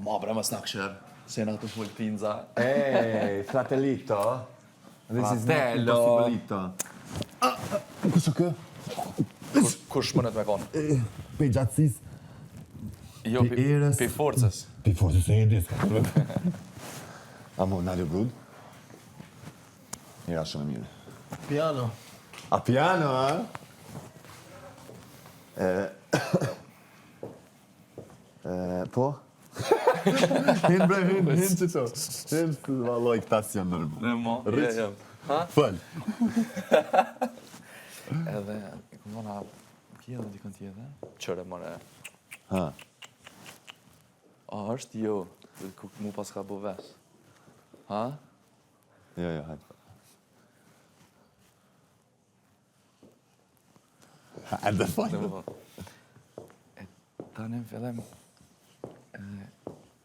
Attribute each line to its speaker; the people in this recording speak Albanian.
Speaker 1: Ma bre, mos na këshër. Se na të full pinza.
Speaker 2: Fratellito. This is not
Speaker 1: Fratello.
Speaker 2: impossibilito. Kush o kë?
Speaker 1: Kush mënet me konë?
Speaker 2: Pe gjatësis.
Speaker 1: Jo,
Speaker 2: Pi erës.
Speaker 1: pi forcës.
Speaker 2: Pi forcës e edis. Amo, nalë good? Mira shumë mirë.
Speaker 3: Piano.
Speaker 2: A piano, a? Po? Hinë bre, hinë që to. Hinë të valoj këta si janë nërmë.
Speaker 1: Në mo,
Speaker 2: Rich.
Speaker 1: Ha?
Speaker 2: Fëll.
Speaker 1: Edhe, këmona, kje edhe dikën tjetër? Qëre, more.
Speaker 2: Ha.
Speaker 1: A, është jo, mu pas ka bo ves. Ha?
Speaker 2: Jo, hajtë. Edhe fajtë.
Speaker 1: Ta në fillem